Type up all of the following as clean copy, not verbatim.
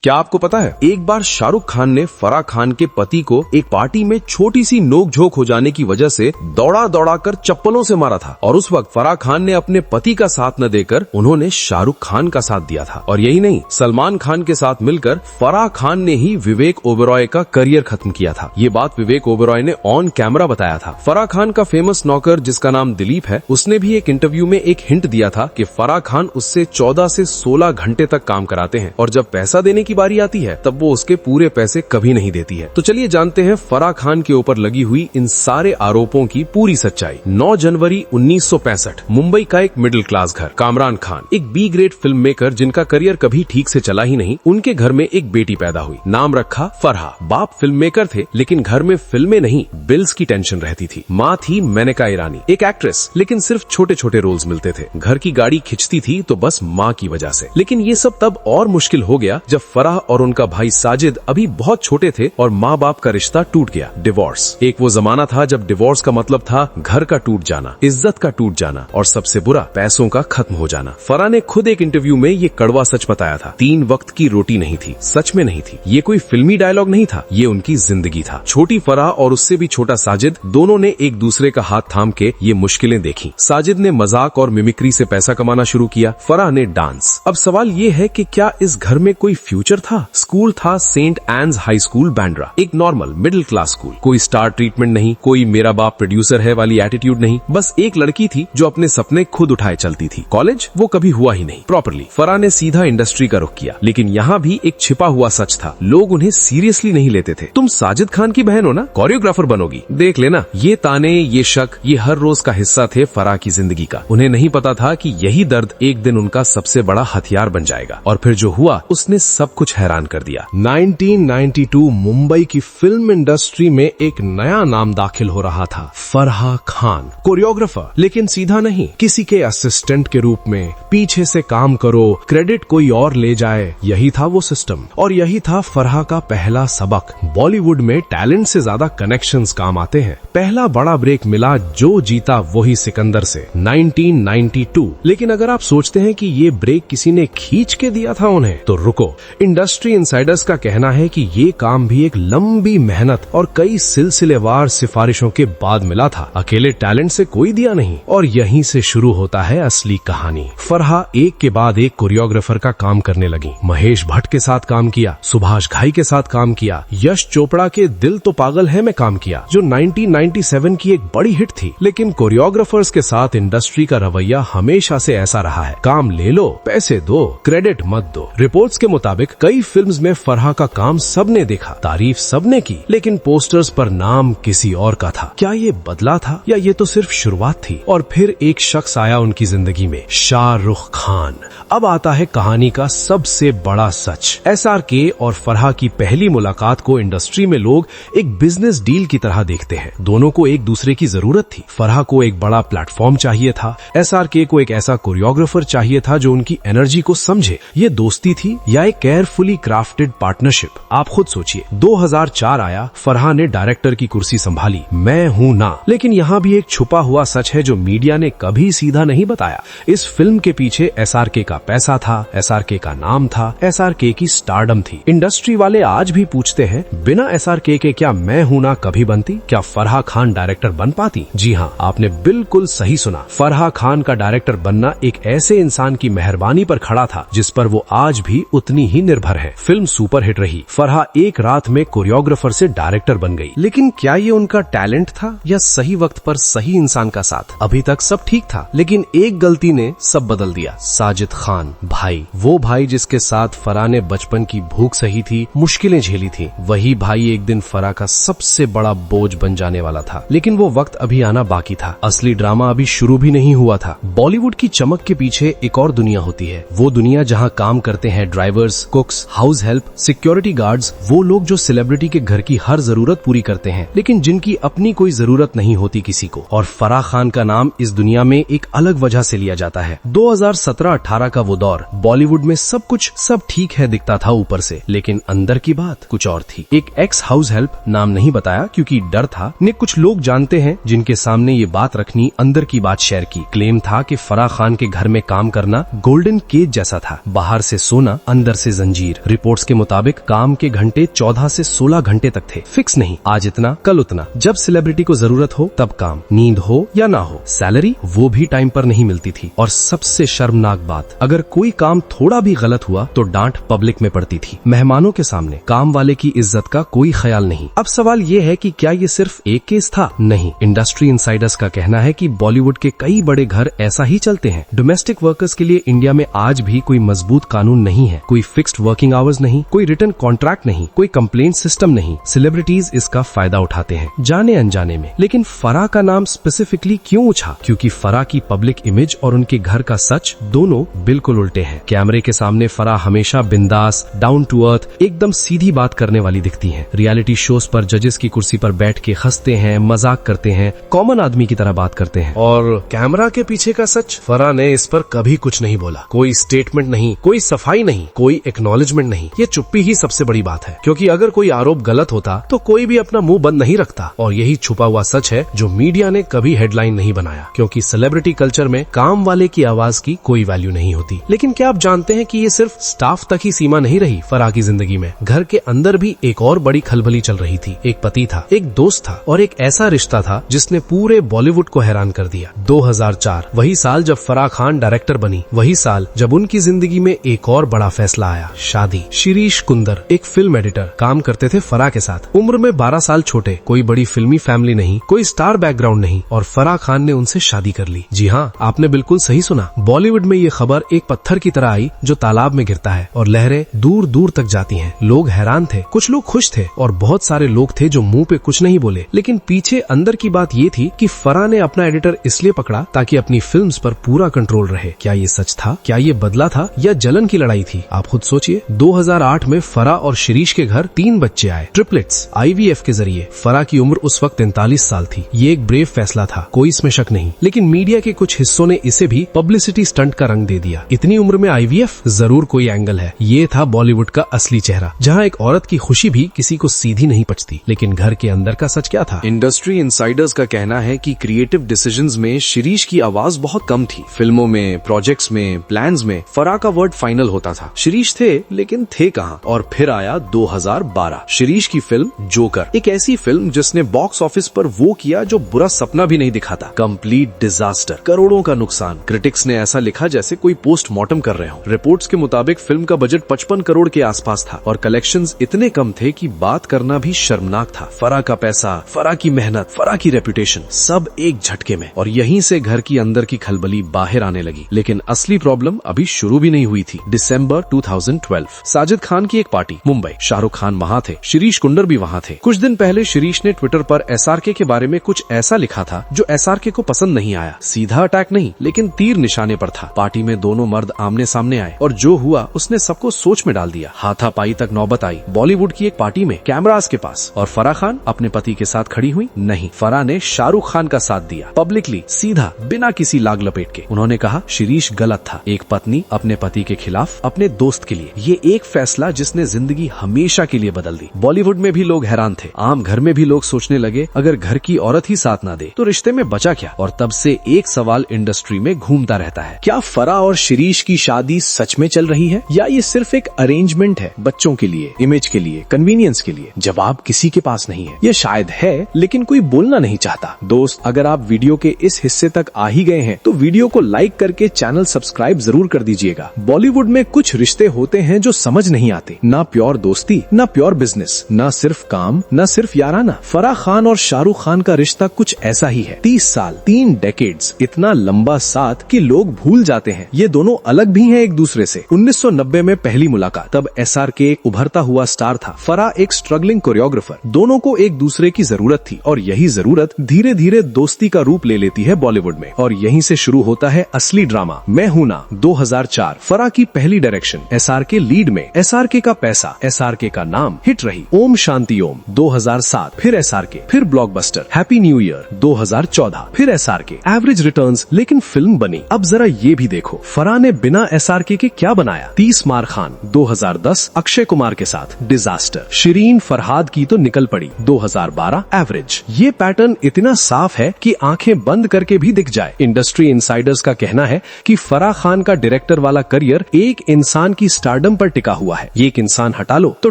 क्या आपको पता है, एक बार शाहरुख खान ने फराह खान के पति को एक पार्टी में छोटी सी नोकझोंक हो जाने की वजह से दौड़ा दौड़ा कर चप्पलों से मारा था। और उस वक्त फराह खान ने अपने पति का साथ न देकर उन्होंने शाहरुख खान का साथ दिया था। और यही नहीं, सलमान खान के साथ मिलकर फराह खान ने ही विवेक ओबेरॉय का करियर खत्म किया था। ये बात विवेक ओबेरॉय ने ऑन कैमरा बताया था। फराह खान का फेमस नौकर जिसका नाम दिलीप है, उसने भी एक इंटरव्यू में एक हिंट दिया था कि फराह खान उससे 14 से 16 घंटे तक काम कराते हैं और जब पैसा देने की बारी आती है तब वो उसके पूरे पैसे कभी नहीं देती है। तो चलिए जानते हैं फराह खान के ऊपर लगी हुई इन सारे आरोपों की पूरी सच्चाई। 9 जनवरी 1965 मुंबई का एक मिडिल क्लास घर, कामरान खान एक बी ग्रेड फिल्म मेकर जिनका करियर कभी ठीक से चला ही नहीं, उनके घर में एक बेटी पैदा हुई। नाम रखा फरहा। बाप फिल्म मेकर थे लेकिन घर में फिल्में नहीं, बिल्स की टेंशन रहती थी। माँ थी मेनका ईरानी, एक एक्ट्रेस, लेकिन सिर्फ छोटे छोटे रोल्स मिलते थे। घर की गाड़ी खिंचती थी तो बस माँ की वजह से। लेकिन ये सब तब और मुश्किल हो गया जब फराह और उनका भाई साजिद अभी बहुत छोटे थे और माँ बाप का रिश्ता टूट गया। डिवोर्स। एक वो जमाना था जब डिवोर्स का मतलब था घर का टूट जाना, इज्जत का टूट जाना और सबसे बुरा पैसों का खत्म हो जाना। फराह ने खुद एक इंटरव्यू में ये कड़वा सच बताया था। 3 वक्त की रोटी नहीं थी, सच में नहीं थी। ये कोई फिल्मी डायलॉग नहीं था, ये उनकी जिंदगी था। छोटी फराह और उससे भी छोटा साजिद, दोनों ने एक दूसरे का हाथ थाम के ये मुश्किलें देखी। साजिद ने मजाक और मिमिक्री से पैसा कमाना शुरू किया, फराह ने डांस। अब सवाल ये है कि क्या इस घर में कोई फ्यूचर था? स्कूल था सेंट एन्स हाई स्कूल बांद्रा, एक नॉर्मल मिडिल क्लास स्कूल। कोई स्टार ट्रीटमेंट नहीं, कोई मेरा बाप प्रोड्यूसर है वाली एटीट्यूड नहीं, बस एक लड़की थी जो अपने सपने खुद उठाए चलती थी। कॉलेज वो कभी हुआ ही नहीं प्रॉपरली। फराह ने सीधा इंडस्ट्री का रुख किया, लेकिन यहाँ भी एक छिपा हुआ सच था। लोग उन्हें सीरियसली नहीं लेते थे। तुम साजिद खान की बहन हो ना, कोरियोग्राफर बनोगी, देख लेना। ये ताने, ये शक, ये हर रोज का हिस्सा थे फराह की जिंदगी का। उन्हें नहीं पता था कि यही दर्द एक दिन उनका सबसे बड़ा हथियार बन जाएगा। और फिर जो हुआ उसने सब कुछ हैरान कर दिया। 1992 मुंबई की फिल्म इंडस्ट्री में एक नया नाम दाखिल हो रहा था, फराह खान। कोरियोग्राफर, लेकिन सीधा नहीं, किसी के असिस्टेंट के रूप में। पीछे से काम करो, क्रेडिट कोई और ले जाए, यही था वो सिस्टम। और यही था फराह का पहला सबक। बॉलीवुड में टैलेंट से ज्यादा कनेक्शंस काम आते हैं। पहला बड़ा ब्रेक मिला, जो जीता वही सिकंदर से, 1992। लेकिन अगर आप सोचते हैं कि ये ब्रेक किसी ने खींच के दिया था उन्हें, तो रुको। इंडस्ट्री इनसाइडर्स का कहना है कि ये काम भी एक लंबी मेहनत और कई सिलसिलेवार सिफारिशों के बाद मिला था। अकेले टैलेंट से कोई दिया नहीं। और यहीं से शुरू होता है असली कहानी। फराह एक के बाद एक कोरियोग्राफर का काम करने लगी। महेश भट्ट के साथ काम किया, सुभाष घाई के साथ काम किया, यश चोपड़ा के दिल तो पागल है में काम किया, जो 1997 की एक बड़ी हिट थी। लेकिन कोरियोग्राफर्स के साथ इंडस्ट्री का रवैया हमेशा से ऐसा रहा है, काम ले लो, पैसे दो, क्रेडिट मत दो। रिपोर्ट्स के मुताबिक कई फिल्म्स में फराह का काम सबने देखा, तारीफ सबने की, लेकिन पोस्टर्स पर नाम किसी और का था। क्या ये बदला था या ये तो सिर्फ शुरुआत थी? और फिर एक शख्स आया उनकी जिंदगी में, शाहरुख खान। अब आता है कहानी का सबसे बड़ा सच। SRK और फराह की पहली मुलाकात को इंडस्ट्री में लोग एक बिजनेस डील की तरह देखते हैं। दोनों को एक दूसरे की जरूरत थी। फराह को एक बड़ा प्लेटफॉर्म चाहिए था, SRK को एक ऐसा कोरियोग्राफर चाहिए था जो उनकी एनर्जी को समझे। ये दोस्ती थी या एक केयरफुली क्राफ्टेड पार्टनरशिप? आप खुद सोचिए। 2004 आया, फराह ने डायरेक्टर की कुर्सी संभाली, मैं हूं ना। लेकिन यहाँ भी एक छुपा हुआ सच है जो मीडिया ने कभी सीधा नहीं बताया। इस फिल्म के पीछे SRK का पैसा था, SRK का नाम था, SRK की स्टारडम थी। इंडस्ट्री वाले आज भी पूछते हैं, बिना SRK के क्या मैं हूं ना कभी बनती? क्या फराह खान डायरेक्टर बन पाती? जी हाँ, आपने बिल्कुल सही सुना। फराह खान का डायरेक्टर बनना एक ऐसे इंसान की मेहरबानी पर खड़ा था जिस पर वो आज भी उतनी ही निर्भर है। फिल्म सुपरहिट रही। फराह एक रात में कोरियोग्राफर से डायरेक्टर बन गई। लेकिन क्या ये उनका टैलेंट था या सही वक्त पर सही इंसान का साथ? अभी तक सब ठीक था, लेकिन एक गलती ने सब बदल दिया। साजिद खान, भाई, वो भाई जिसके साथ फराह ने बचपन की भूख सही थी, मुश्किलें झेली थी, वही भाई एक दिन फराह का सबसे बड़ा बोझ बन जाने वाला था। लेकिन वो वक्त अभी आना बाकी था। असली ड्रामा अभी शुरू भी नहीं हुआ था। बॉलीवुड की चमक के पीछे एक और दुनिया होती है। वो दुनिया जहाँ काम करते हैं drivers, कुक्स, house help, security guards, वो लोग जो सेलिब्रिटी के घर की हर जरूरत पूरी करते हैं, लेकिन जिनकी अपनी कोई जरूरत नहीं होती किसी को। और फराह खान का नाम इस दुनिया में एक अलग वजह से लिया जाता है। 2017-18 का वो दौर, बॉलीवुड में सब ठीक है दिखता था ऊपर से, लेकिन अंदर की बात कुछ और थी। एक एक्स हाउस हेल्प, नाम नहीं बताया क्योंकि डर था, ने कुछ लोग जानते हैं जिनके सामने ये बात रखनी, अंदर की बात शेयर की। क्लेम था कि फराह खान के घर में काम करना गोल्डन केज जैसा था, बाहर से सोना, अंदर से जंजीर। रिपोर्ट्स के मुताबिक काम के घंटे 14 से 16 घंटे तक थे, फिक्स नहीं, आज इतना कल उतना, जब सेलिब्रिटी को जरूरत हो तब काम, नींद हो या ना हो, सैलरी वो भी टाइम पर नहीं मिलती थी। और सबसे शर्मनाक बात, अगर कोई काम थोड़ा भी गलत हुआ तो डांट पब्लिक में पड़ती थी, मेहमानों के सामने। काम वाले की इज्जत का कोई ख्याल नहीं। अब सवाल ये है कि क्या ये सिर्फ एक केस था? नहीं, इंडस्ट्री इनसाइडर्स का कहना है कि बॉलीवुड के कई बड़े घर ऐसा ही चलते हैं। डोमेस्टिक वर्कर्स के लिए इंडिया में आज भी कोई मजबूत कानून नहीं है, कोई फिक्स्ड वर्किंग आवर्स नहीं, कोई रिटन कॉन्ट्रैक्ट नहीं, कोई कंप्लेंट सिस्टम नहीं। सेलिब्रिटीज इसका फायदा उठाते हैं जाने अनजाने में। लेकिन फराह का नाम स्पेसिफिकली क्यों उछा? क्योंकि फराह की पब्लिक इमेज और उनके घर का सच दोनों बिल्कुल उल्टे हैं। कैमरे के सामने फराह हमेशा बिंदास, डाउन टू अर्थ, एकदम सीधी बात करने वाली दिखती हैं। रियलिटी शोज पर जजेस की कुर्सी पर बैठ के हंसते हैं, मजाक करते हैं, कॉमन आदमी की तरह बात करते हैं। और कैमरा के पीछे का सच, फराह ने इस पर कभी कुछ नहीं बोला। कोई स्टेटमेंट नहीं, कोई सफाई नहीं, कोई एक्नॉलेजमेंट नहीं। ये चुप्पी ही सबसे बड़ी बात है, क्योंकि अगर कोई आरोप गलत होता तो कोई भी अपना मुंह बंद नहीं रखता। और यही छुपा हुआ सच है जो मीडिया ने कभी हेडलाइन नहीं बनाया, क्योंकि सेलिब्रिटी कल्चर में काम वाले की आवाज की कोई वैल्यू नहीं होती। लेकिन क्या आप जानते हैं कि ये सिर्फ स्टाफ तक ही सीमा नहीं रही फराह की जिंदगी में? घर के अंदर भी एक और बड़ी खलबली चल रही थी। एक पति था, एक दोस्त था और एक ऐसा रिश्ता था जिसने पूरे बॉलीवुड को हैरान कर दिया। 2004 वही साल जब फराह खान डायरेक्टर बनी, वही साल जब उनकी जिंदगी में एक और बड़ा फैसला आया, शादी। शिरीष कुंदर एक फिल्म एडिटर, काम करते थे फराह के साथ। उम्र में 12 साल छोटे, कोई बड़ी फिल्मी फैमिली नहीं, कोई स्टार बैकग्राउंड नहीं, और फराह खान ने उनसे शादी कर ली। जी हाँ, आपने बिल्कुल सही सुना। बॉलीवुड में ये खबर एक पत्थर की तरह आई जो तालाब में गिरता है और लहरें दूर दूर तक जाती हैं। लोग हैरान थे, कुछ लोग खुश थे और बहुत सारे लोग थे जो मुंह पे कुछ नहीं बोले। लेकिन पीछे अंदर की बात ये थी कि फराह ने अपना एडिटर इसलिए पकड़ा ताकि अपनी फिल्म्स पर पूरा कंट्रोल रहे। क्या ये सच था? क्या ये बदला था या जलन की लड़ाई थी? आप खुद सोचिए। 2008 में फराह और शिरीष के घर 3 बच्चे आए, ट्रिपलेट्स, IVF के जरिए। फराह की उम्र उस वक्त 43 साल थी। ये एक ब्रेव फैसला था, कोई इसमें शक नहीं। लेकिन मीडिया के कुछ हिस्सों ने इसे भी पब्लिसिटी स्टंट का रंग दे दिया। इतनी उम्र में IVF, जरूर कोई एंगल है। ये था बॉलीवुड का असली चेहरा, जहाँ एक औरत की खुशी भी किसी को सीधी नहीं पचती। लेकिन घर के अंदर का सच क्या था? इंडस्ट्री इनसाइडर्स का कहना है कि क्रिएटिव डिसीजंस में शिरीष की आवाज बहुत कम थी। फिल्मों में, प्रोजेक्ट्स में, प्लान्स में फराह का वर्ड फाइनल होता था। शिरीष थे, लेकिन थे कहाँ? और फिर आया 2012, शिरीष की फिल्म जोकर, एक ऐसी फिल्म जिसने बॉक्स ऑफिस पर वो किया जो बुरा सपना भी नहीं दिखाता। कंप्लीट डिजास्टर, करोड़ों का नुकसान। क्रिटिक्स ने ऐसा लिखा जैसे कोई पोस्टमार्टम कर रहे हो। रिपोर्ट्स के मुताबिक फिल्म का बजट 55 करोड़ के आसपास था और कलेक्शंस इतने कम थे कि बात करना भी शर्मनाक था। फराह का पैसा, फराह की मेहनत, फराह की रेपुटेशन, सब एक झटके में। और यहीं से घर की अंदर की खलबली बाहर आने लगी। लेकिन असली प्रॉब्लम अभी शुरू भी नहीं हुई थी। दिसंबर 2012, साजिद खान की एक पार्टी, मुंबई। शाहरुख खान वहाँ थे, शिरीष कुंडर भी वहाँ थे। कुछ दिन पहले शिरीष ने ट्विटर पर SRK के बारे में कुछ ऐसा लिखा था जो SRK को पसंद नहीं आया। सीधा अटैक नहीं, लेकिन तीर निशाने पर था। पार्टी में दोनों मर्द आमने सामने आए और जो हुआ उसने सबको सोच में डाल दिया। हाथापाई तक नौबत आई बॉलीवुड की एक पार्टी में, कैमरास के पास। और फराह खान अपने पति के साथ खड़ी हुई? नहीं, फराह ने शाहरुख खान का साथ दिया, पब्लिकली, सीधा, बिना किसी लाग लपेट के। उन्होंने कहा शिरीष गलत था, एक पत्नी अपने पति के खिलाफ अपने दोस्त के लिए। ये एक फैसला जिसने जिंदगी हमेशा के लिए बदल दी। बॉलीवुड में भी लोग हैरान थे, आम घर में भी लोग सोचने लगे अगर घर की औरत ही साथ ना दे तो रिश्ते में बचा क्या? और तब से एक सवाल इंडस्ट्री में घूमता रहता है, क्या फराह और शिरीष की शादी सच में चल रही है या ये सिर्फ एक अरेंजमेंट है, बच्चों के लिए, इमेज के लिए, कन्वीनियंस के लिए? जवाब किसी के पास नहीं है। ये शायद है, लेकिन कोई बोलना नहीं चाहता। दोस्त, अगर आप वीडियो के इस हिस्से तक आ ही गए हैं तो वीडियो को लाइक करके चैनल सब्सक्राइब जरूर कर दीजिएगा। बॉलीवुड में कुछ रिश्ते होते हैं जो समझ नहीं आते, ना प्योर दोस्ती, ना प्योर बिजनेस, ना सिर्फ काम, ना सिर्फ याराना। फराह खान और शाहरुख खान का रिश्ता कुछ ऐसा ही है। 30 साल, 3 डेकेड्स, इतना लंबा साथ कि लोग भूल जाते हैं ये दोनों अलग भी हैं एक दूसरे से। 1990 में पहली मुलाकात, तब SRK एक उभरता हुआ स्टार था, फराह एक स्ट्रगलिंग कोरियोग्राफर। दोनों को एक दूसरे की जरूरत थी और यही जरूरत धीरे धीरे दोस्ती का रूप ले लेती है बॉलीवुड में। और यहीं से शुरू होता है असली ड्रामा, मैं हूं ना। 2004, फराह की पहली डायरेक्शन, SRK लीड में। SRK का पैसा, SRK का नाम, हिट रही। ओम शांति ओम 2007, फिर SRK, फिर ब्लॉकबस्टर हैप्पी न्यू ईयर 2014, फिर SRK, एवरेज रिटर्न्स, लेकिन फिल्म बनी। अब जरा ये भी देखो फराह ने बिना SRK के क्या बनाया। 30 मार खान 2010, अक्षय कुमार के साथ, डिजास्टर। शिरीन फरहाद की तो निकल पड़ी 2012, एवरेज। ये पैटर्न इतना साफ है कि आंखें बंद करके भी दिख जाए। इंडस्ट्री इनसाइडर्स का कहना है कि फराह खान का डायरेक्टर वाला करियर एक इंसान की स्टार्ट स्टारडम पर टिका हुआ है। ये एक इंसान हटा लो तो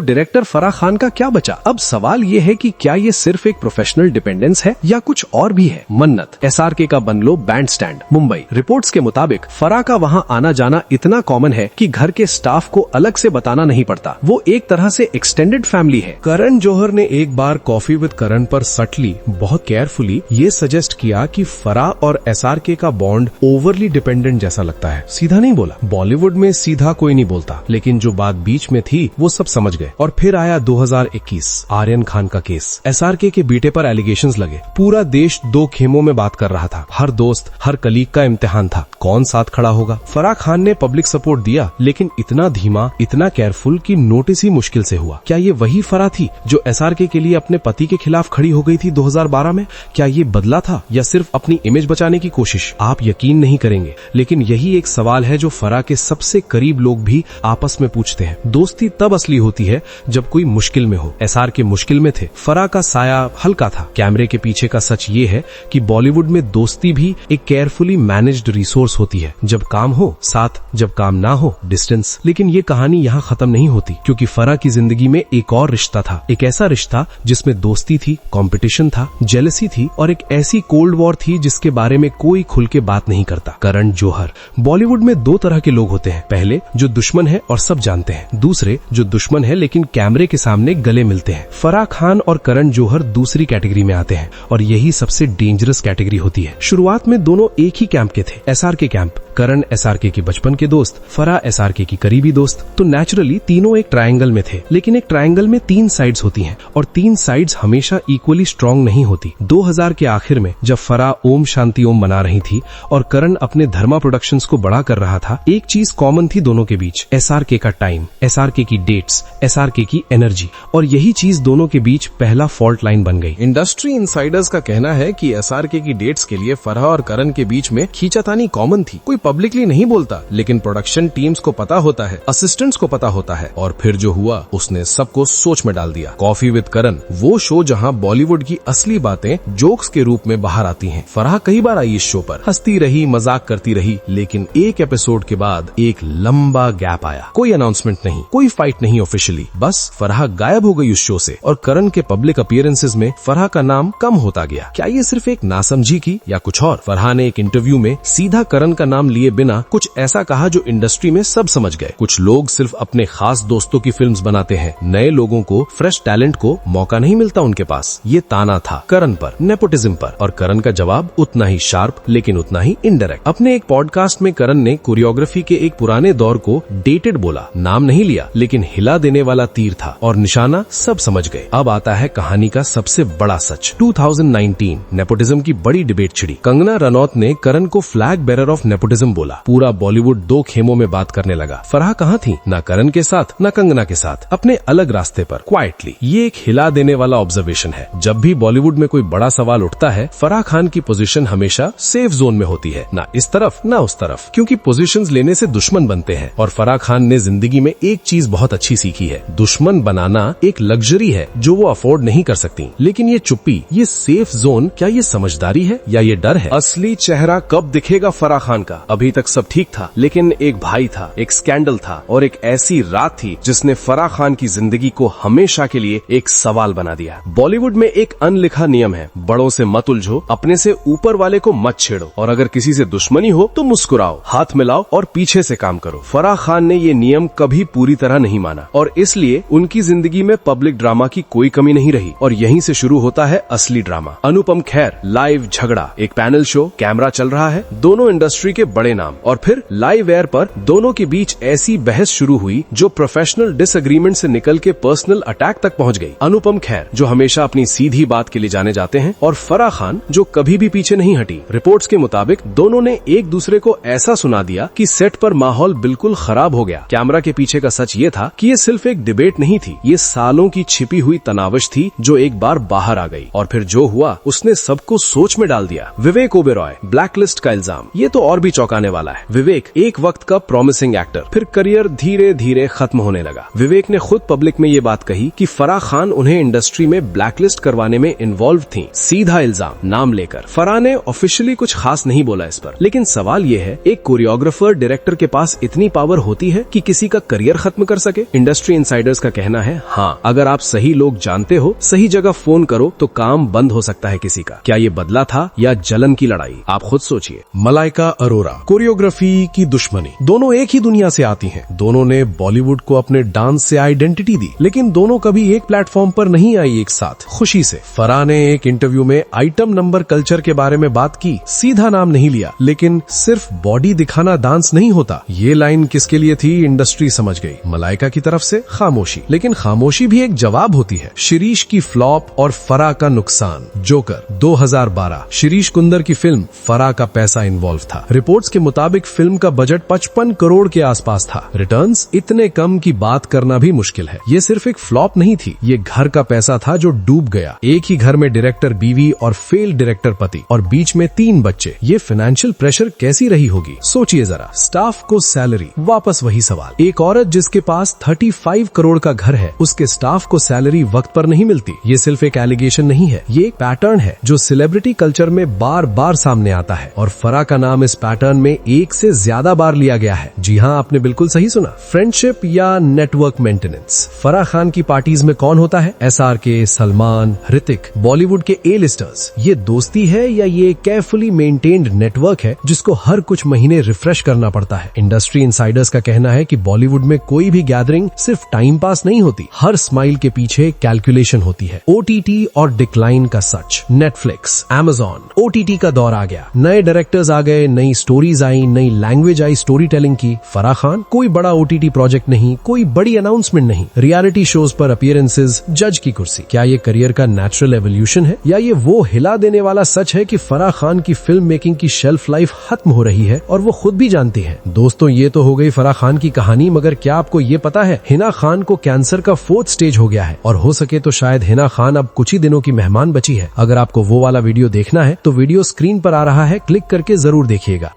डायरेक्टर फराह खान का क्या बचा। अब सवाल ये है कि क्या ये सिर्फ एक प्रोफेशनल डिपेंडेंस है या कुछ और भी है। मन्नत, SRK का bungalow band stand, Mumbai. Reports के मुताबिक फराह का वहाँ आना जाना इतना कॉमन है कि घर के स्टाफ को अलग से बताना नहीं पड़ता। वो एक तरह से एक्सटेंडेड फैमिली है। करण जौहर ने एक बार कॉफी विद करण पर सटली, बहुत केयरफुली ये सजेस्ट किया कि फराह और SRK का बॉन्ड ओवरली डिपेंडेंट जैसा लगता है। सीधा नहीं बोला, बॉलीवुड में सीधा कोई नहीं बोलता, लेकिन जो बात बीच में थी वो सब समझ गए। और फिर आया 2021, आर्यन खान का केस। SRK के बेटे पर एलिगेशंस लगे। पूरा देश दो खेमों में बात कर रहा था। हर दोस्त, हर कलीग का इम्तिहान था, कौन साथ खड़ा होगा। फराह खान ने पब्लिक सपोर्ट दिया, लेकिन इतना धीमा, इतना केयरफुल कि नोटिस ही मुश्किल से हुआ। क्या ये वही फराह थी जो SRK के लिए अपने पति के खिलाफ खड़ी हो गई थी 2012 में? क्या ये बदला था या सिर्फ अपनी इमेज बचाने की कोशिश? आप यकीन नहीं करेंगे, लेकिन यही एक सवाल है जो फराह के सबसे करीब लोग भी आपस में पूछते हैं। दोस्ती तब असली होती है जब कोई मुश्किल में हो। SRK मुश्किल में थे, फराह का साया हल्का था। कैमरे के पीछे का सच ये है कि बॉलीवुड में दोस्ती भी एक केयरफुली मैनेज्ड रिसोर्स होती है। जब काम हो साथ, जब काम ना हो डिस्टेंस। लेकिन ये कहानी यहाँ खत्म नहीं होती, क्योंकि फराह की जिंदगी में एक और रिश्ता था। एक ऐसा रिश्ता जिसमें दोस्ती थी, कंपटीशन था, जेलसी थी और एक ऐसी कोल्ड वॉर थी जिसके बारे में कोई खुल के बात नहीं करता। करण जौहर। बॉलीवुड में दो तरह के लोग होते हैं। पहले जो दुश्मन है और सब जानते हैं, दूसरे जो दुश्मन है लेकिन कैमरे के सामने गले मिलते हैं। फराह खान और करण जौहर दूसरी कैटेगरी में आते हैं और यही सबसे डेंजरस कैटेगरी होती है। शुरुआत में दोनों एक ही कैंप के थे, SRK कैंप। करण SRK के बचपन के दोस्त, फराह SRK की करीबी दोस्त। तो नेचुरली तीनों एक ट्रायंगल में थे, लेकिन एक ट्रायंगल में 3 साइड्स होती हैं और 3 साइड्स हमेशा इक्वली स्ट्रांग नहीं होती। 2000 के आखिर में जब फराह ओम शांति ओम बना रही थी और करण अपने धर्मा प्रोडक्शंस को बड़ा कर रहा था, एक चीज कॉमन थी दोनों के बीच, SRK का टाइम, SRK की डेट्स, SRK की एनर्जी। और यही चीज दोनों के बीच पहला फॉल्ट लाइन बन गई। इंडस्ट्री इनसाइडर्स का कहना है कि SRK की डेट्स के लिए फराह और करण के बीच में खींचातानी कॉमन थी। कोई पब्लिकली नहीं बोलता, लेकिन प्रोडक्शन टीम्स को पता होता है, असिस्टेंट्स को पता होता है। और फिर जो हुआ उसने सबको सोच में डाल दिया। कॉफी विद करण, वो शो जहां बॉलीवुड की असली बातें जोक्स के रूप में बाहर आती हैं। फराह कई बार आई इस शो पर, हंसती रही, मजाक करती रही, लेकिन एक एपिसोड के बाद एक लंबा गैप आया। कोई अनाउंसमेंट नहीं, कोई फाइट नहीं ऑफिशियली, बस फराह गायब हो गई उस शो से और करण के पब्लिक अपीयरेंसेस में फराह का नाम कम होता गया। क्या ये सिर्फ एक नासमझी की या कुछ और? फराह ने एक इंटरव्यू में सीधा करण का नाम लिए बिना कुछ ऐसा कहा जो इंडस्ट्री में सब समझ गए। कुछ लोग सिर्फ अपने खास दोस्तों की फिल्म्स बनाते हैं, नए लोगों को, फ्रेश टैलेंट को मौका नहीं मिलता उनके पास। ये ताना था करण पर, नेपोटिज्म पर, और करण का जवाब उतना ही शार्प लेकिन उतना ही इनडायरेक्ट। अपने एक पॉडकास्ट में करण ने कोरियोग्राफी के एक पुराने दौर को डेटेड बोला, नाम नहीं लिया, लेकिन हिला देने वाला तीर था और निशाना सब समझ गए। अब आता है कहानी का सबसे बड़ा सच। 2019 नेपोटिज्म की बड़ी डिबेट छिड़ी। कंगना रनौत ने करण को फ्लैग बेरर ऑफ नेपोटिज्म बोला। पूरा बॉलीवुड दो खेमों में बात करने लगा। फराह कहाँ थी? ना करण के साथ ना कंगना के साथ, अपने अलग रास्ते पर, क्वाइटली। ये एक हिला देने वाला ऑब्जर्वेशन है। जब भी बॉलीवुड में कोई बड़ा सवाल उठता है, फराह खान की पोजीशन हमेशा सेफ जोन में होती है, ना इस तरफ ना उस तरफ, क्योंकि पोजीशंस लेने से दुश्मन बनते हैं। और फराह खान ने जिंदगी में एक चीज बहुत अच्छी सीखी है, दुश्मन बनाना एक लग्जरी है जो वो अफोर्ड नहीं कर सकती। लेकिन ये चुप्पी, ये सेफ जोन, क्या ये समझदारी है या ये डर है? असली चेहरा कब दिखेगा फराह खान का? अभी तक सब ठीक था, लेकिन एक भाई था, एक स्कैंडल था और एक ऐसी रात थी जिसने फराह खान की जिंदगी को हमेशा के लिए एक सवाल बना दिया। बॉलीवुड में एक अनलिखा नियम है, बड़ों से मत उलझो, अपने से ऊपर वाले को मत छेड़ो, और अगर किसी से दुश्मनी हो तो मुस्कुराओ, हाथ मिलाओ और पीछे से काम करो। फराह खान ने ये नियम कभी पूरी तरह नहीं माना और इसलिए उनकी जिंदगी में पब्लिक ड्रामा की कोई कमी नहीं रही। और यहीं से शुरू होता है असली ड्रामा। अनुपम खेर, लाइव झगड़ा, एक पैनल शो, कैमरा चल रहा है, दोनों इंडस्ट्री के बड़े नाम, और फिर लाइव एयर पर दोनों के बीच ऐसी बहस शुरू हुई जो प्रोफेशनल डिसएग्रीमेंट से निकल के पर्सनल अटैक तक पहुंच गई। अनुपम खेर जो हमेशा अपनी सीधी बात के लिए जाने जाते हैं, और फराह खान जो कभी भी पीछे नहीं हटी। रिपोर्ट्स के मुताबिक दोनों ने एक दूसरे को ऐसा सुना दिया कि सेट पर माहौल बिल्कुल खराब हो गया। कैमरा के पीछे का सच ये था कि ये सिर्फ एक डिबेट नहीं थी, ये सालों की छिपी हुई तनावश थी जो एक बार बाहर आ गई। और फिर जो हुआ उसने सबको सोच में डाल दिया। विवेक ओबेरॉय, ब्लैकलिस्ट का इल्जाम, ये तो और भी चौंकाने वाला है। विवेक एक वक्त का प्रॉमिसिंग एक्टर, फिर करियर धीरे धीरे खत्म होने लगा। विवेक ने खुद पब्लिक में ये बात कही कि फराह खान उन्हें इंडस्ट्री में ब्लैकलिस्ट करवाने में इन्वॉल्व थी। सीधा इल्जाम, नाम लेकर। फराह ने ऑफिशियली कुछ खास नहीं बोला इस पर, लेकिन सवाल ये है, एक कोरियोग्राफर डायरेक्टर के पास इतनी पावर होती है कि कि किसी का करियर खत्म कर सके? इंडस्ट्री इनसाइडर्स का कहना है हाँ, अगर आप सही लोग जानते हो, सही जगह फोन करो तो काम बंद हो सकता है किसी का। क्या ये बदला था या जलन की लड़ाई? आप खुद सोचिए। मलाइका अरोरा, कोरियोग्राफी की दुश्मनी। दोनों एक ही दुनिया से आती हैं। दोनों ने बॉलीवुड को अपने डांस से आइडेंटिटी दी, लेकिन दोनों कभी एक प्लेटफॉर्म पर नहीं आई एक साथ खुशी से। फराह ने एक इंटरव्यू में आइटम नंबर कल्चर के बारे में बात की, सीधा नाम नहीं लिया, लेकिन सिर्फ बॉडी दिखाना डांस नहीं होता। ये लाइन किसके लिए थी इंडस्ट्री समझ गई। मलाइका की तरफ से खामोशी, लेकिन खामोशी भी एक जवाब होती है। शिरीष की फ्लॉप और फराह का नुकसान। जोकर 2012, शिरीष कुंदर की फिल्म, फराह का पैसा इन्वॉल्व था। रिपोर्ट्स के मुताबिक फिल्म का बजट 55 करोड़ के आसपास था। रिटर्न्स इतने कम की बात करना भी मुश्किल है। ये सिर्फ एक फ्लॉप नहीं थी, ये घर का पैसा था जो डूब गया। एक ही घर में डायरेक्टर बीवी और फेल्ड डायरेक्टर पति और बीच में 3 बच्चे। ये फाइनेंशियल प्रेशर कैसी रही होगी? सोचिए जरा। स्टाफ को सैलरी, वापस वही सवाल। एक औरत जिसके पास 35 करोड़ का घर है, उसके स्टाफ को सैलरी वक्त पर नहीं मिलती। ये सिर्फ एक एलिगेशन नहीं है, ये एक पैटर्न है जो सेलिब्रिटी कल्चर में बार बार सामने आता है और फराह का नाम इस पैटर्न में एक से ज्यादा बार लिया गया है। जी हाँ, आपने बिल्कुल सही सुना। फ्रेंडशिप या नेटवर्क मेंटेनेंस। फराह खान की पार्टीज में कौन होता है? SRK, सलमान, ऋतिक, बॉलीवुड के ए लिस्टर्स। ये दोस्ती है या ये केयरफुली मेंटेन्ड नेटवर्क है जिसको हर कुछ महीने रिफ्रेश करना पड़ता है? इंडस्ट्री इनसाइडर्स का कहना है कि बॉलीवुड में कोई भी गैदरिंग सिर्फ टाइम पास नहीं होती, हर स्माइल के पीछे कैलकुलेशन होती है। OTT और डिक्लाइन का सच। नेटफ्लिक्स, Amazon, OTT का दौर आ गया। नए डायरेक्टर्स आ गए, नई स्टोरीज आई, नई लैंग्वेज आई स्टोरी टेलिंग की। फराह खान, कोई बड़ा OTT प्रोजेक्ट नहीं, कोई बड़ी अनाउंसमेंट नहीं, रियलिटी शोज पर अपीयरेंसेज, जज की कुर्सी। क्या ये करियर का नेचुरल एवोल्यूशन है या ये वो हिला देने वाला सच है कि फराह खान की फिल्म मेकिंग की शेल्फ लाइफ खत्म हो रही है और वो खुद भी जानती है? दोस्तों, ये तो हो गई फराह खान की कहानी, मगर क्या आपको ये पता है हिना खान को कैंसर का 4th स्टेज हो गया है और हो सके तो शायद हिना खान अब कुछ ही दिनों की मेहमान बची है। अगर आपको वो वाला वीडियो देखना है तो वीडियो स्क्रीन पर आ रहा है, क्लिक करके जरूर देखिएगा।